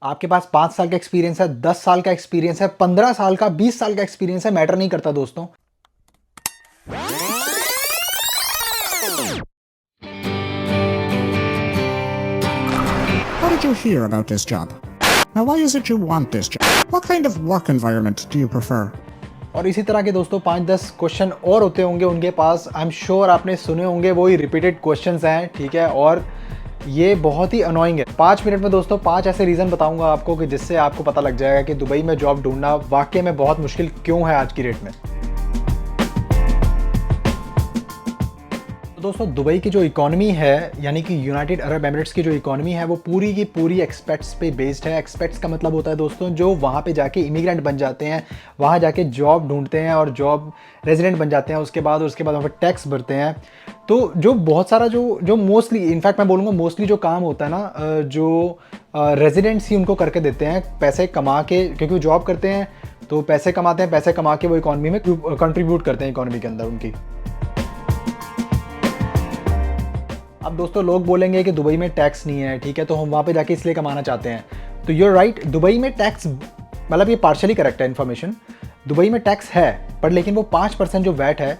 आपके पास 5 साल का एक्सपीरियंस है, 10 साल का एक्सपीरियंस है, 15 साल का, 20 साल का एक्सपीरियंस है, मैटर नहीं करता दोस्तों। How did you hear about this job? Now, why is it you want this job? What kind of work environment do you prefer? और इसी तरह के दोस्तों 5-10 क्वेश्चन और होते होंगे उनके पास। आई एम श्योर आपने सुने होंगे, वही रिपीटेड क्वेश्चंस हैं, ठीक है। और ये बहुत ही अनोइंग है। 5 मिनट में दोस्तों 5 ऐसे रीज़न बताऊंगा आपको कि जिससे आपको पता लग जाएगा कि दुबई में जॉब ढूंढना वाकई में बहुत मुश्किल क्यों है आज की डेट में। तो दोस्तों दुबई की जो इकॉनमी है, यानी कि यूनाइटेड अरब एमिरेट्स की जो इकॉनमी है, वो पूरी की पूरी एक्सपेट्स पे बेस्ड है। एक्सपेट्स का मतलब होता है दोस्तों जो वहाँ पे जाके इमिग्रेंट बन जाते हैं, वहाँ जाके जॉब ढूंढते हैं और जॉब रेजिडेंट बन जाते हैं, उसके बाद वहाँ पर टैक्स भरते हैं। तो जो बहुत सारा जो मोस्टली, इनफैक्ट मैं बोलूँगा मोस्टली जो काम होता है ना, जो रेजिडेंट्स ही उनको करके देते हैं पैसे कमा के, क्योंकि वो जॉब करते हैं तो पैसे कमाते हैं, पैसे कमा के वो इकॉनमी में कंट्रीब्यूट करते हैं इकॉनमी के अंदर उनकी। अब दोस्तों लोग बोलेंगे कि दुबई में टैक्स नहीं है, ठीक है, तो हम वहाँ पे जाके इसलिए कमाना चाहते हैं। तो यूर राइट, दुबई में टैक्स, मतलब ये पार्शली करेक्ट है इन्फॉर्मेशन। दुबई में टैक्स है, पर लेकिन वो 5% जो वैट है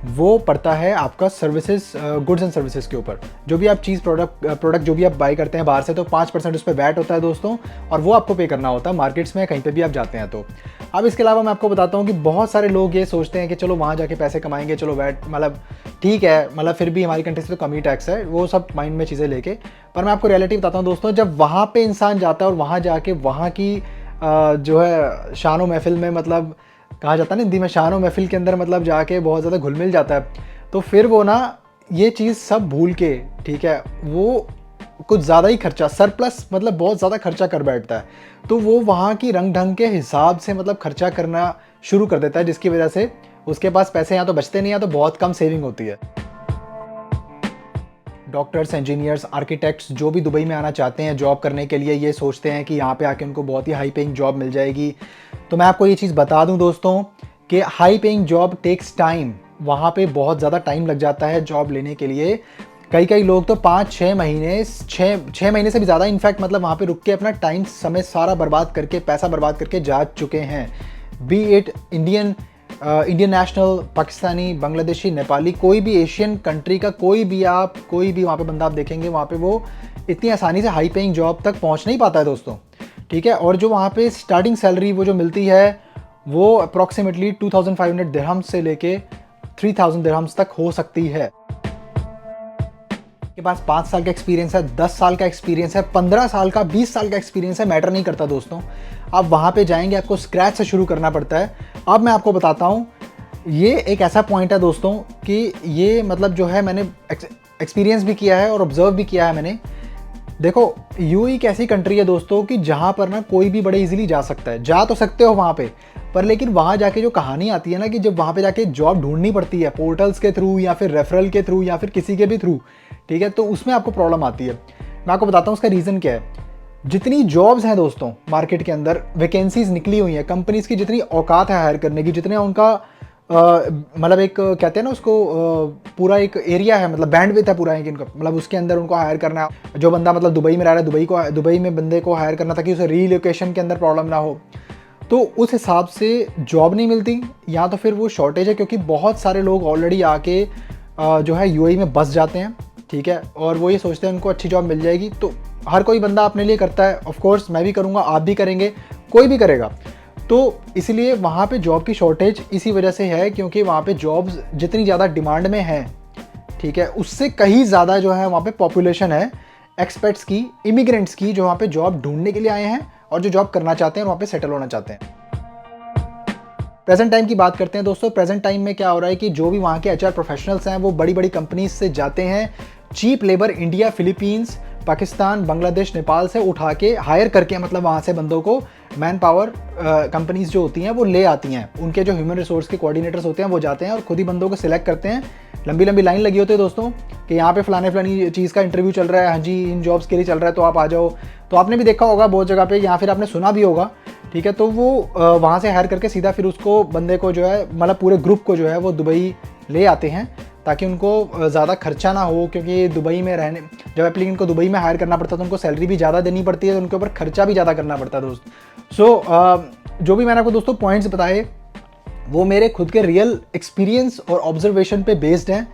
वो पड़ता है आपका सर्विसेज, गुड्स एंड सर्विसेज के ऊपर। जो भी आप चीज़ प्रोडक्ट जो भी आप बाई करते हैं बाहर से, तो 5% उस पर वैट होता है दोस्तों, और वो आपको पे करना होता है मार्केट्स में कहीं पे भी आप जाते हैं तो। अब इसके अलावा मैं आपको बताता हूँ कि बहुत सारे लोग ये सोचते हैं कि चलो वहाँ जाके पैसे कमाएंगे, चलो वैट मतलब ठीक है, मतलब फिर भी हमारी कंट्री से तो कम ही टैक्स है, वो सब माइंड में चीज़ें लेके। पर मैं आपको रियलिटी बताता हूँ दोस्तों, जब वहाँ पे इंसान जाता है और वहाँ जाके वहाँ की जो है शान महफिल में, मतलब कहा जाता है ना हिंदी में, शान महफिल के अंदर मतलब जाके बहुत ज़्यादा घुल मिल जाता है, तो फिर वो ना ये चीज़ सब भूल के, ठीक है, वो कुछ ज़्यादा ही खर्चा, सरप्लस मतलब बहुत ज़्यादा खर्चा कर बैठता है। तो वो वहाँ की रंग ढंग के हिसाब से मतलब खर्चा करना शुरू कर देता है, जिसकी वजह से उसके पास पैसे या तो बचते नहीं, या तो बहुत कम सेविंग होती है। डॉक्टर्स, इंजीनियर्स, आर्किटेक्ट्स जो भी दुबई में आना चाहते हैं जॉब करने के लिए, ये सोचते हैं कि यहाँ पे आके उनको बहुत ही हाई पेइंग जॉब मिल जाएगी। तो मैं आपको ये चीज़ बता दूं दोस्तों कि high paying job takes time, वहाँ पे बहुत ज़्यादा टाइम लग जाता है जॉब लेने के लिए। कई लोग तो 5-6 महीने, 6 महीने से भी ज़्यादा इनफैक्ट मतलब वहाँ पे रुक के अपना टाइम, समय सारा बर्बाद करके, पैसा बर्बाद करके जा चुके हैं। B it Indian national, Pakistani, Bangladeshi, Nepali, कोई भी एशियन कंट्री का कोई भी वहाँ पे बंदा आप देखेंगे, वहाँ पे वो इतनी आसानी से हाई पेइंग जॉब तक पहुँच नहीं पाता है दोस्तों, ठीक है। और जो वहाँ पे स्टार्टिंग सैलरी वो जो मिलती है वो अप्रॉक्सीमेटली 2500 दिरहम्स से लेके 3000 दिरहम्स तक हो सकती है। के पास 5 साल का एक्सपीरियंस है, 10 साल का एक्सपीरियंस है, 15 साल का, 20 साल का एक्सपीरियंस है, मैटर नहीं करता दोस्तों। आप वहाँ पे जाएंगे, आपको स्क्रैच से शुरू करना पड़ता है। अब मैं आपको बताता हूँ, ये एक ऐसा पॉइंट है दोस्तों कि ये मतलब जो है मैंने एक्सपीरियंस भी किया है और ऑब्जर्व भी किया है मैंने। देखो यूएई एक ऐसी कंट्री है दोस्तों कि जहाँ पर ना कोई भी बड़े इजीली जा सकता है, जा तो सकते हो वहाँ पे, पर लेकिन वहाँ जाके जो कहानी आती है ना कि जब वहाँ पे जाके जॉब ढूंढनी पड़ती है पोर्टल्स के थ्रू या फिर रेफरल के थ्रू या फिर किसी के भी थ्रू, ठीक है, तो उसमें आपको प्रॉब्लम आती है। मैं आपको बताता हूँ उसका रीज़न क्या है। जितनी जॉब्स हैं दोस्तों मार्केट के अंदर, वैकेंसीज निकली हुई हैं, कंपनीज़ की जितनी औकात है हायर करने की, जितने उनका मतलब एक कहते हैं ना उसको, पूरा एक एरिया है, मतलब बैंडविड्थ है पूरा एक इनका, मतलब उसके अंदर उनको हायर करना है। जो बंदा मतलब दुबई में रह रहा है, दुबई में बंदे को हायर करना ताकि उसे रीलोकेशन के अंदर प्रॉब्लम ना हो, तो उस हिसाब से जॉब नहीं मिलती, या तो फिर वो शॉर्टेज है क्योंकि बहुत सारे लोग ऑलरेडी आके जो है यूएई में बस जाते हैं, ठीक है, और वो ये सोचते हैं उनको अच्छी जॉब मिल जाएगी। तो हर कोई बंदा अपने लिए करता है, ऑफ कोर्स मैं भी करूँगा, आप भी करेंगे, कोई भी करेगा। तो इसलिए वहाँ पे जॉब की शॉर्टेज इसी वजह से है क्योंकि वहाँ पे जॉब्स जितनी ज़्यादा डिमांड में है, ठीक है, उससे कहीं ज़्यादा जो है वहाँ पे पॉपुलेशन है एक्सपेट्स की, इमिग्रेंट्स की, जो वहाँ पे जॉब ढूंढने के लिए आए हैं और जो जॉब करना चाहते हैं, वहाँ पे सेटल होना चाहते हैं। प्रेजेंट टाइम की बात करते हैं दोस्तों। प्रेजेंट टाइम में क्या हो रहा है कि जो भी वहाँ के एचआर प्रोफेशनल्स हैं वो बड़ी बड़ी कंपनीज से जाते हैं, cheap labour India, Philippines, Pakistan, Bangladesh, Nepal से उठा के हायर करके, मतलब वहाँ से बंदों को मैन पावर कंपनीज जो होती हैं वो ले आती हैं। उनके जो ह्यूमन रिसोर्स के कोऑर्डिनेटर्स होते हैं वो जाते हैं और खुद ही बंदों को सिलेक्ट करते हैं। लंबी लंबी लाइन लगी होती है दोस्तों कि यहाँ पे फलानी चीज़ का इंटरव्यू चल रहा है, हाँ जी इन जॉब्स के लिए चल रहा है, तो आप आ जाओ। तो आपने भी देखा होगा बहुत जगह पे, या फिर आपने सुना भी होगा, ठीक है। तो वो वहाँ से हायर करके सीधा फिर उसको बंदे को जो है, मतलब पूरे ग्रुप को जो है वो दुबई ले आते हैं ताकि उनको ज़्यादा खर्चा ना हो, क्योंकि दुबई में रहने, जब एप्लीकेंट को दुबई में हायर करना पड़ता है तो उनको सैलरी भी ज़्यादा देनी पड़ती है, तो उनके ऊपर खर्चा भी ज़्यादा करना पड़ता है दोस्त। जो भी मैंने आपको दोस्तों पॉइंट्स बताए वो मेरे खुद के रियल एक्सपीरियंस और ऑब्जर्वेशन पे बेस्ड हैं।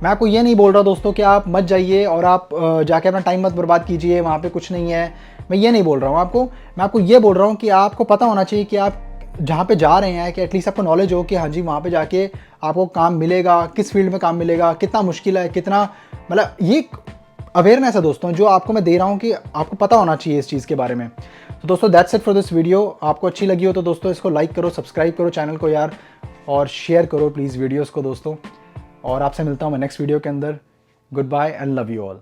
मैं आपको ये नहीं बोल रहा दोस्तों कि आप मत जाइए और आप जाके अपना टाइम मत बर्बाद कीजिए, वहाँ पे कुछ नहीं है, मैं ये नहीं बोल रहा हूँ आपको। मैं आपको ये बोल रहा हूँ कि आपको पता होना चाहिए कि आप जहाँ पे जा रहे हैं कि एटलीस्ट आपको नॉलेज हो कि हाँ जी वहाँ पे जाके आपको काम मिलेगा, किस फील्ड में काम मिलेगा, कितना मुश्किल है, कितना, मतलब ये अवेयरनेस है दोस्तों जो आपको मैं दे रहा हूँ कि आपको पता होना चाहिए इस चीज़ के बारे में। तो दोस्तों that's it for this video. आपको अच्छी लगी हो तो दोस्तों इसको लाइक करो, सब्सक्राइब करो चैनल को यार, और शेयर करो प्लीज़ वीडियोज़ को दोस्तों। और आपसे मिलता हूँ मैं नेक्स्ट वीडियो के अंदर। Good bye and love you all.